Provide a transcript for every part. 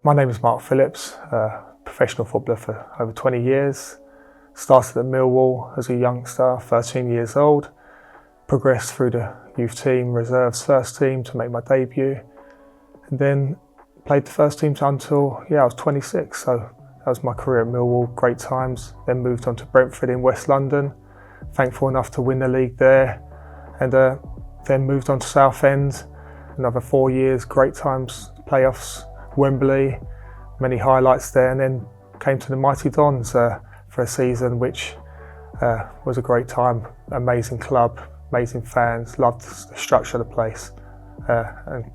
My name is Mark Phillips, professional footballer for over 20 years. Started at Millwall as a youngster, 13 years old. Progressed through the youth team, reserves, first team to make my debut. And then played the first team until I was 26. So that was my career at Millwall, great times. Then moved on to Brentford in West London. Thankful enough to win the league there. And then moved on to Southend. Another 4 years, great times, playoffs. Wembley, many highlights there, and then came to the Mighty Dons for a season, which was a great time. Amazing club, amazing fans, loved the structure of the place, and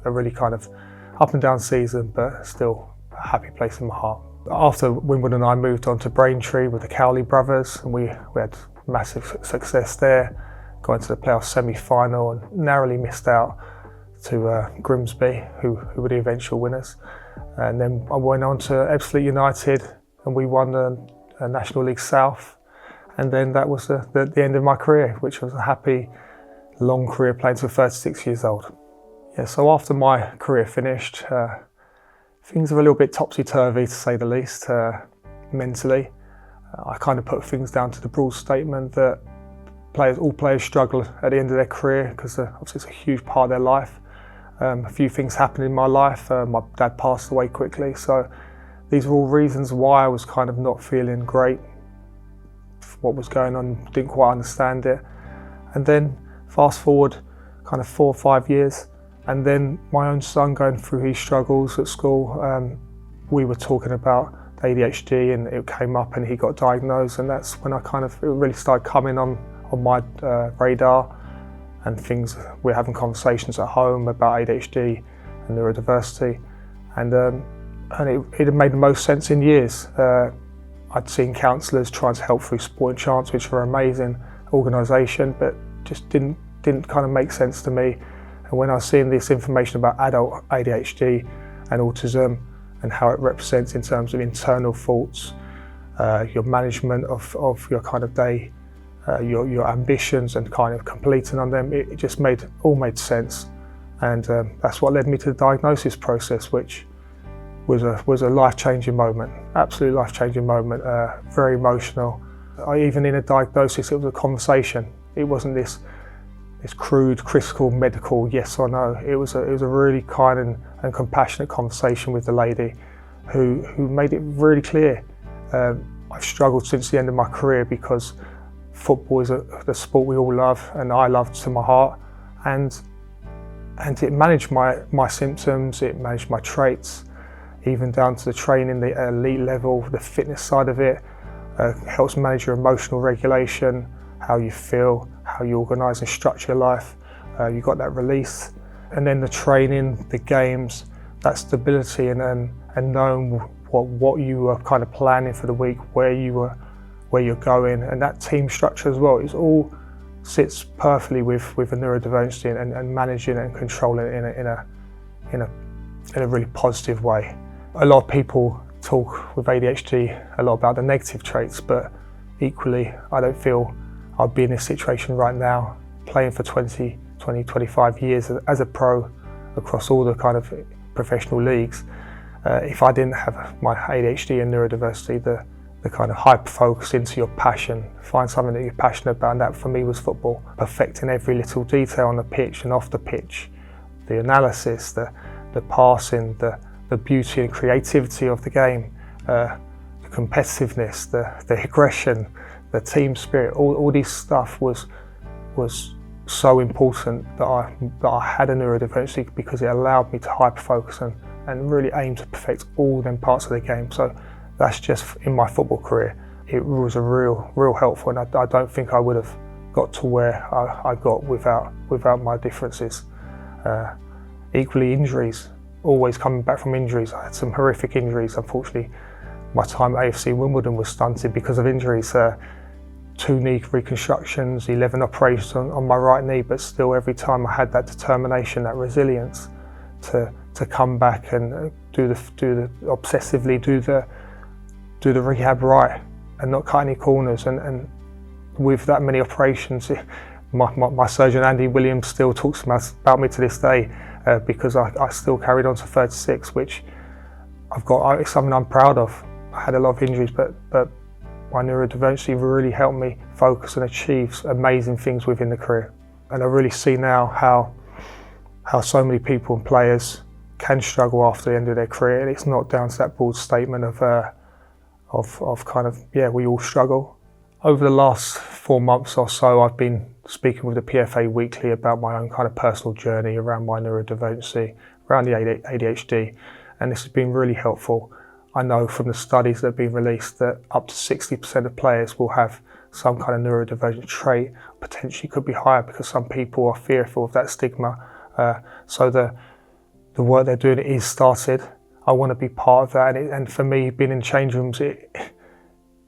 a really kind of up and down season, but still a happy place in my heart. After Wimbledon, I moved on to Braintree with the Cowley brothers, and we had massive success there, got into the playoff semi-final and narrowly missed out to Grimsby, who were the eventual winners. And then I went on to Ebbsfleet United and we won the National League South. And then that was the end of my career, which was a happy, long career playing till 36 years old. Yeah, so after my career finished, things were a little bit topsy-turvy to say the least, mentally. I kind of put things down to the broad statement that all players struggle at the end of their career because obviously it's a huge part of their life. A few things happened in my life. My dad passed away quickly, so these were all reasons why I was kind of not feeling great. What was going on, didn't quite understand it. And then fast forward kind of 4 or 5 years, and then my own son going through his struggles at school, we were talking about ADHD and it came up and he got diagnosed, and that's when it really started coming on my radar. And we're having conversations at home about ADHD and neurodiversity, and it had made the most sense in years. I'd seen counsellors trying to help through Sport and Chance, which are an amazing organisation, but just didn't kind of make sense to me. And when I was seeing this information about adult ADHD and autism and how it represents in terms of internal thoughts, your management of your kind of day, your ambitions and kind of completing on them, it just all made sense. And that's what led me to the diagnosis process, which was a life-changing moment, absolute life-changing moment, very emotional. Even in a diagnosis, it was a conversation. It wasn't this crude, critical, medical yes or no. It was a really kind and compassionate conversation with the lady who made it really clear. I've struggled since the end of my career because football is the sport we all love, and I loved to my heart, and it managed my symptoms, it managed my traits, even down to the training, the elite level, the fitness side of it, helps manage your emotional regulation, how you feel, how you organise and structure your life. You got that release, and then the training, the games, that stability, and knowing what you were kind of planning for the week, where you're going, and that team structure as well. It all sits perfectly with a neurodiversity and managing it and controlling it in a really positive way. A lot of people talk with ADHD a lot about the negative traits, but equally I don't feel I'd be in this situation right now playing for 25 years as a pro across all the kind of professional leagues if I didn't have my ADHD and neurodiversity, the kind of hyper focus into your passion, find something that you're passionate about, and that for me was football. Perfecting every little detail on the pitch and off the pitch, the analysis, the passing, the beauty and creativity of the game, the competitiveness, the aggression, the team spirit, all this stuff was so important that I had a neurodiversity, because it allowed me to hyper focus and really aim to perfect all them parts of the game. So that's just in my football career. It was a real helpful, and I don't think I would have got to where I got without my differences. Equally, injuries, always coming back from injuries. I had some horrific injuries. Unfortunately, my time at AFC Wimbledon was stunted because of injuries. 2 knee reconstructions, 11 operations on my right knee, but still every time I had that determination, that resilience to come back and obsessively do the rehab right and not cut any corners, and with that many operations, my surgeon Andy Williams still talks about me to this day, because I still carried on to 36, which It's something I'm proud of. I had a lot of injuries, but my neurodiversity really helped me focus and achieve amazing things within the career. And I really see now how so many people and players can struggle after the end of their career. And it's not down to that broad statement of we all struggle. Over the last 4 months or so, I've been speaking with the PFA weekly about my own kind of personal journey around my neurodivergency, around the ADHD, and this has been really helpful. I know from the studies that have been released that up to 60% of players will have some kind of neurodivergent trait, potentially could be higher because some people are fearful of that stigma. So the work they're doing is started. I want to be part of that, and for me, being in change rooms,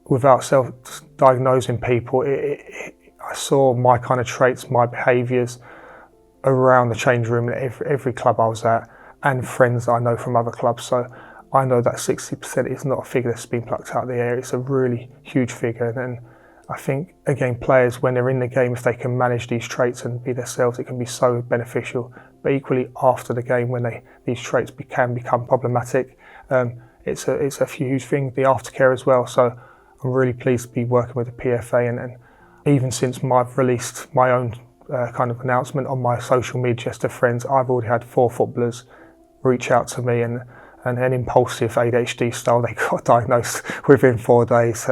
without self-diagnosing people, I saw my kind of traits, my behaviours around the change room at every club I was at, and friends that I know from other clubs. So I know that 60% is not a figure that's been plucked out of the air. It's a really huge figure, and I think, again, players, when they're in the game, if they can manage these traits and be themselves, it can be so beneficial. But equally, after the game, when these traits can become problematic, it's a huge thing, the aftercare as well. So I'm really pleased to be working with the PFA, and even since I've released my own kind of announcement on my social media just to friends, I've already had 4 footballers reach out to me, and an impulsive ADHD style, they got diagnosed within 4 days,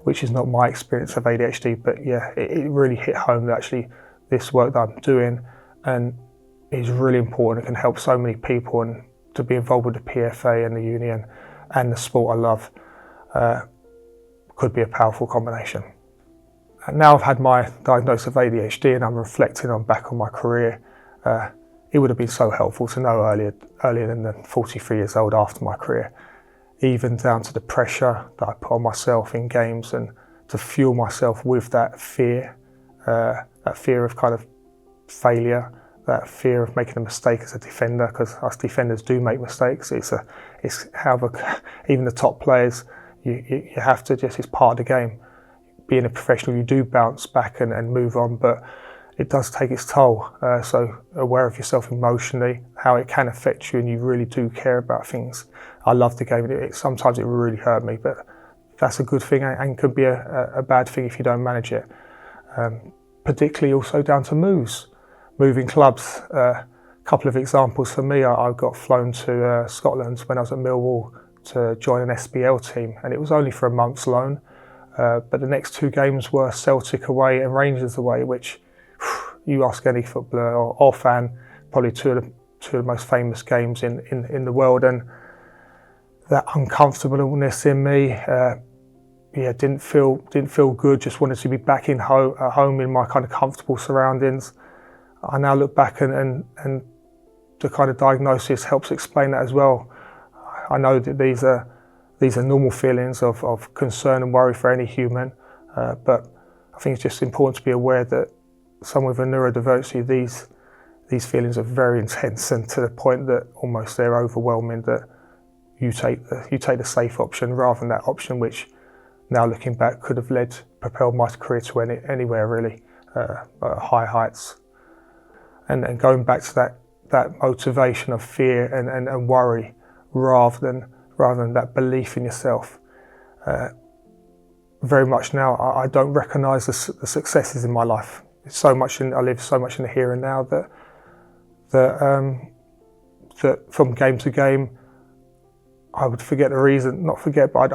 which is not my experience of ADHD, but yeah, it really hit home that actually this work that I'm doing and is really important. It can help so many people, and to be involved with the PFA and the union and the sport I love could be a powerful combination. And now I've had my diagnosis of ADHD and I'm reflecting back on my career, it would have been so helpful to know earlier than 43 years old after my career, even down to the pressure that I put on myself in games, and to fuel myself with that fear of kind of failure, that fear of making a mistake as a defender, because us defenders do make mistakes. It's how even the top players, you have to it's part of the game. Being a professional, you do bounce back and move on, but it does take its toll. So aware of yourself emotionally, how it can affect you, and you really do care about things. I love the game. Sometimes it really hurt me, but that's a good thing, and could be a bad thing if you don't manage it. Particularly also down to moving clubs. A couple of examples for me, I got flown to Scotland when I was at Millwall to join an SBL team, and it was only for a month's loan. But the next 2 games were Celtic away and Rangers away, which you ask any footballer or fan, probably two of the most famous games in the world, and that uncomfortableness in me, didn't feel good. Just wanted to be back at home in my kind of comfortable surroundings. I now look back and the kind of diagnosis helps explain that as well. I know that these are normal feelings of concern and worry for any human, but I think it's just important to be aware that someone with a neurodiversity, these feelings are very intense, and to the point that almost they're overwhelming, that you take the safe option rather than that option which, now looking back, could have propelled my career to anywhere really, high heights. And going back to that motivation of fear and worry rather than that belief in yourself. Very much now, I don't recognise the successes in my life. I live so much in the here and now that from game to game, I would forget the reason, not forget, but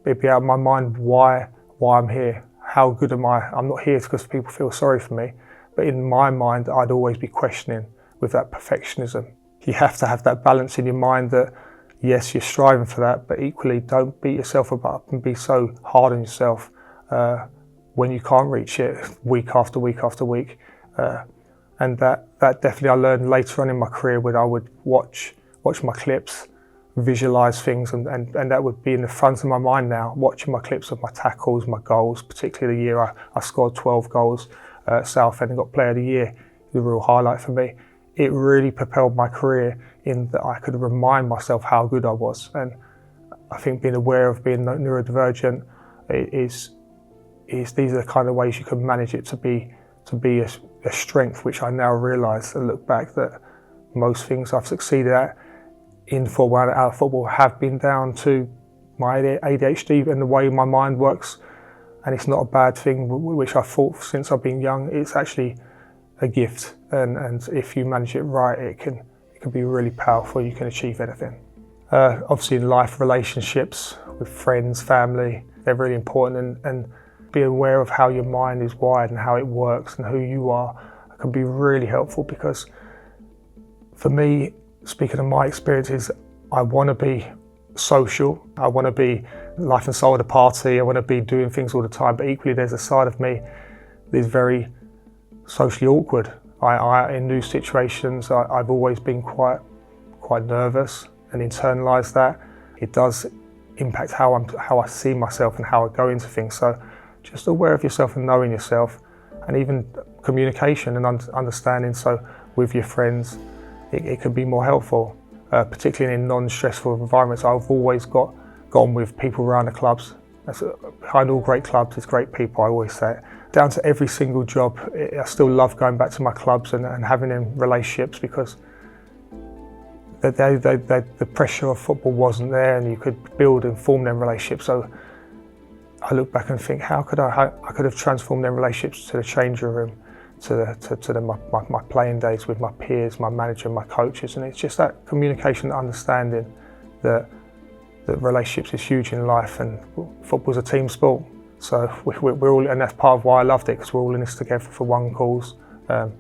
it'd be out of my mind why I'm here. How good am I? I'm not here because people feel sorry for me, but in my mind, I'd always be questioning with that perfectionism. You have to have that balance in your mind that, yes, you're striving for that, but equally don't beat yourself up and be so hard on yourself when you can't reach it week after week after week. And that definitely I learned later on in my career, when I would watch my clips, visualise things, and that would be in the front of my mind now, watching my clips of my tackles, my goals, particularly the year I scored 12 goals at Southend and got Player of the Year. It was a real highlight for me. It really propelled my career in that I could remind myself how good I was. And I think being aware of being neurodivergent is these are the kind of ways you can manage it to be a strength, which I now realise and look back that most things I've succeeded at, in football, out of football, have been down to my ADHD and the way my mind works. And it's not a bad thing, which I thought since I've been young. It's actually a gift, and if you manage it right, it can be really powerful. You can achieve anything. Obviously in life, relationships with friends, family, they're really important, and be aware of how your mind is wired and how it works and who you are can be really helpful, because for me, speaking of my experiences, I want to be social, I want to be life and soul of the party, I want to be doing things all the time, but equally there's a side of me that is very socially awkward. In new situations, I've always been quite nervous and internalised that. It does impact how I see myself and how I go into things. So just aware of yourself and knowing yourself, and even communication and understanding. So with your friends, it can be more helpful, particularly in non-stressful environments. I've always gone with people around the clubs. Behind all great clubs is great people, I always say it. Down to every single job, I still love going back to my clubs and having them relationships, because the pressure of football wasn't there, and you could build and form them relationships. So I look back and think, how could I could have transformed them relationships to the changing room, to my playing days with my peers, my manager, my coaches. And it's just that communication, understanding that relationships is huge in life, and football's a team sport. So we're all, and that's part of why I loved it, because we're all in this together for one cause, and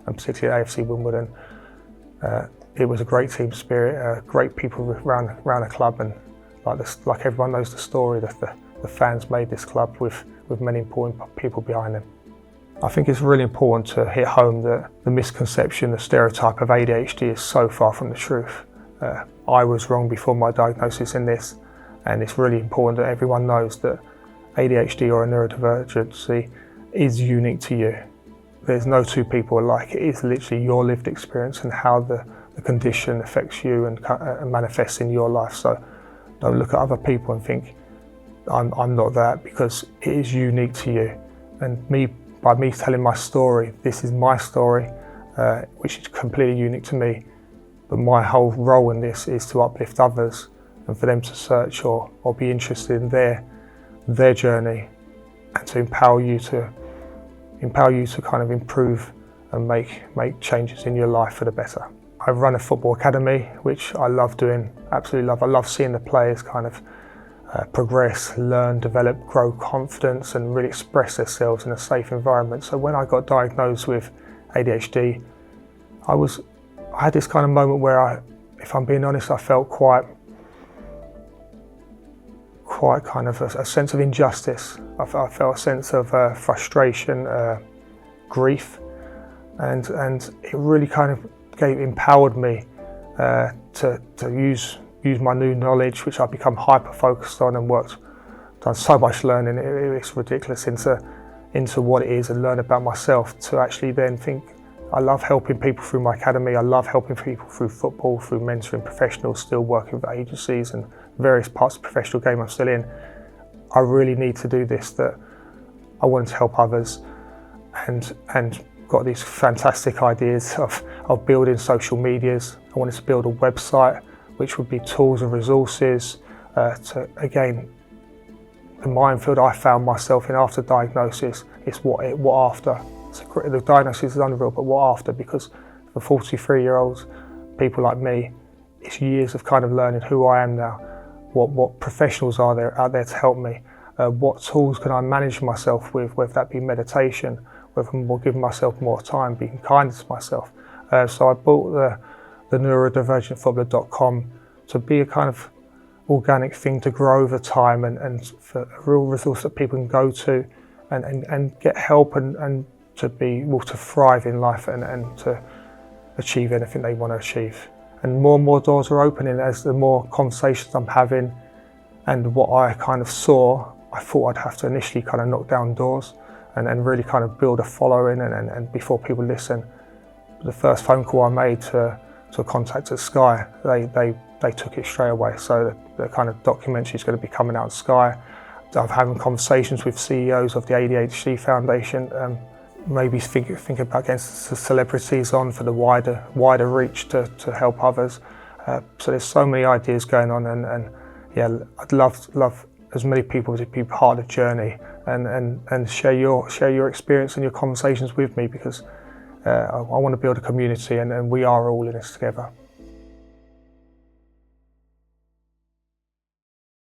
particularly at AFC Wimbledon. It was a great team spirit, great people around the club, and like everyone knows the story that the fans made this club with many important people behind them. I think it's really important to hit home that the misconception, the stereotype of ADHD is so far from the truth. I was wrong before my diagnosis in this, and it's really important that everyone knows that ADHD or a neurodivergency is unique to you. There's no two people alike. It is literally your lived experience and how the condition affects you and manifests in your life. So don't look at other people and think, I'm not that, because it is unique to you. And by me telling my story, this is my story, which is completely unique to me. But my whole role in this is to uplift others and for them to search or be interested in their journey, and to empower you to kind of improve and make changes in your life for the better. I run a football academy, which I love doing, absolutely love. I love seeing the players kind of progress, learn, develop, grow confidence, and really express themselves in a safe environment. So when I got diagnosed with ADHD, I had this kind of moment where if I'm being honest, I felt quite kind of a sense of injustice. I felt a sense of frustration, grief, and it really kind of empowered me to use my new knowledge, which I've become hyper focused on and done so much learning. It's ridiculous into what it is, and learn about myself, to actually then think, I love helping people through my academy. I love helping people through football, through mentoring professionals, still working with agencies and various parts of the professional game I'm still in. I really need to do this, that I wanted to help others, and got these fantastic ideas of building social medias. I wanted to build a website which would be tools and resources to, again, the minefield I found myself in after diagnosis is what after. The diagnosis is unreal, but what after? Because for 43-year-olds, people like me, it's years of kind of learning who I am now, what professionals are there out there to help me, what tools can I manage myself with, whether that be meditation, whether I'm giving myself more time, being kinder to myself. So I built the neurodivergentfootballer.com to be a kind of organic thing to grow over time, and for a real resource that people can go to and get help and to be able to thrive in life and to achieve anything they want to achieve. And more doors are opening as the more conversations I'm having, and what I kind of saw, I thought I'd have to initially kind of knock down doors and really kind of build a following and before people listen. The first phone call I made to a contact at Sky, they took it straight away. So the kind of documentary is going to be coming out on Sky. I've having conversations with CEOs of the ADHD Foundation, maybe think about getting celebrities on for the wider reach to help others. So there's so many ideas going on, and yeah, I'd love as many people to be part of the journey and share your experience and your conversations with me, because I want to build a community, and we are all in this together.